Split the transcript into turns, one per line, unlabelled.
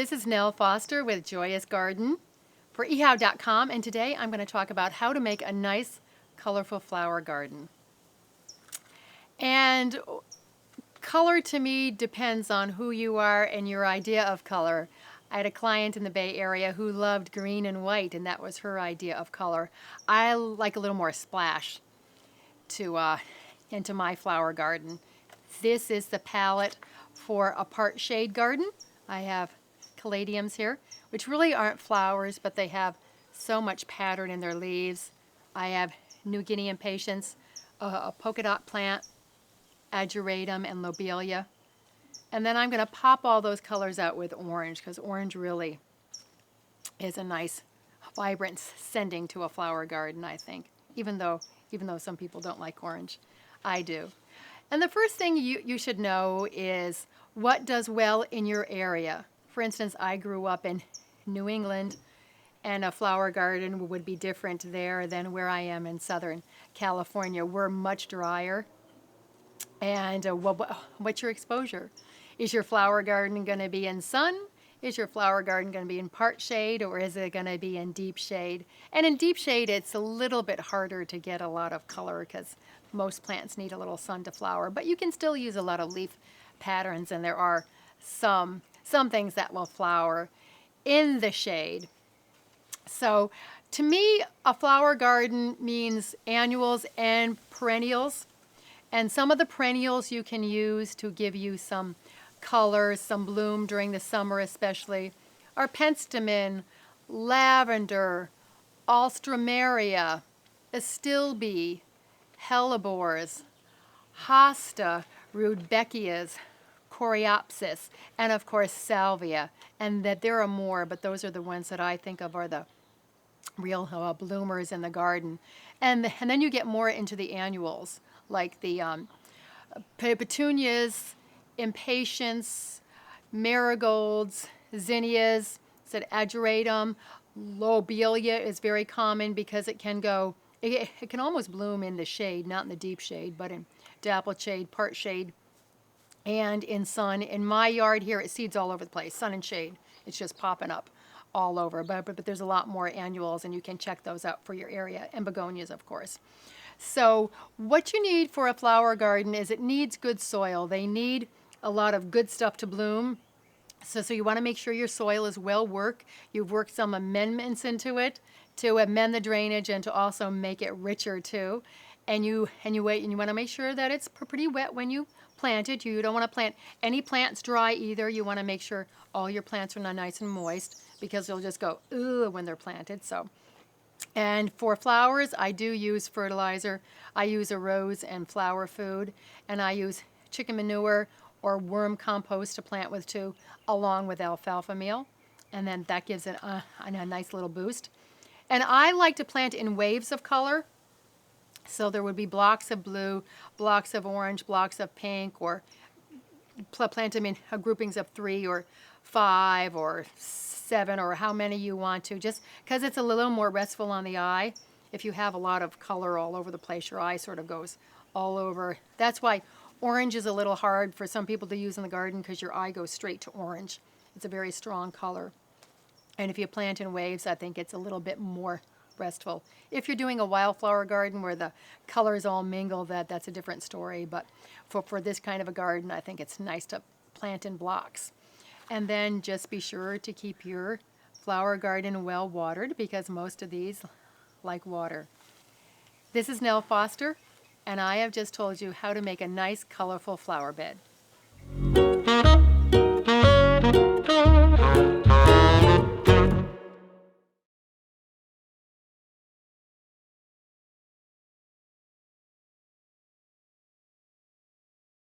This is Nell Foster with Joyous Garden for ehow.com, and today I'm going to talk about how to make a nice, colorful flower garden. And color to me depends on who you are and your idea of color. I had a client in the Bay Area who loved green and white, and that was her idea of color. I like a little more splash into my flower garden. This is the palette for a part shade garden. I have caladiums here, which really aren't flowers, but they have so much pattern in their leaves. I have New Guinea impatiens, a polka dot plant, ageratum, and lobelia. And then I'm going to pop all those colors out with orange, because orange really is a nice, vibrant sending to a flower garden, I think, even though some people don't like orange. I do. And the first thing you should know is what does well in your area. For instance, I grew up in New England, and a flower garden would be different there than where I am in Southern California. We're much drier. And what's your exposure? Is your flower garden going to be in sun? Is your flower garden going to be in part shade, or is it going to be in deep shade? And in deep shade, it's a little bit harder to get a lot of color because most plants need a little sun to flower, but you can still use a lot of leaf patterns, and there are some things that will flower in the shade. So to me, a flower garden means annuals and perennials. And some of the perennials you can use to give you some color, some bloom during the summer especially, are penstemon, lavender, alstroemeria, astilbe, hellebores, hosta, rudbeckias, coreopsis, and of course salvia. And that there are more, but those are the ones that I think of are the real bloomers in the garden. And then you get more into the annuals, like the petunias, impatiens, marigolds, zinnias, said ageratum, lobelia is very common because it can almost bloom in the shade, not in the deep shade, but in dappled shade, part shade, and in sun. In my yard here, it seeds all over the place, sun and shade. It's just popping up all over, but there's a lot more annuals, and you can check those out for your area, and begonias, of course. So what you need for a flower garden is it needs good soil. They need a lot of good stuff to bloom. So you want to make sure your soil is well worked. You've worked some amendments into it to amend the drainage and to also make it richer too. And you wait, and you want to make sure that it's pretty wet when you plant it. You don't want to plant any plants dry either. You want to make sure all your plants are nice and moist, because they'll just go ugh when they're planted. And for flowers, I do use fertilizer. I use a rose and flower food, and I use chicken manure or worm compost to plant with too, along with alfalfa meal. And then that gives it a nice little boost. And I like to plant in waves of color. So there would be blocks of blue, blocks of orange, blocks of pink, or plant them in groupings of 3 or 5 or 7 or how many you want to, just because it's a little more restful on the eye. If you have a lot of color all over the place, your eye sort of goes all over. That's why orange is a little hard for some people to use in the garden, because your eye goes straight to orange. It's a very strong color. And if you plant in waves, I think it's a little bit more restful. If you're doing a wildflower garden where the colors all mingle, that's a different story. But for this kind of a garden, I think it's nice to plant in blocks. And then just be sure to keep your flower garden well watered, because most of these like water. This is Nell Foster, and I have just told you how to make a nice, colorful flower bed.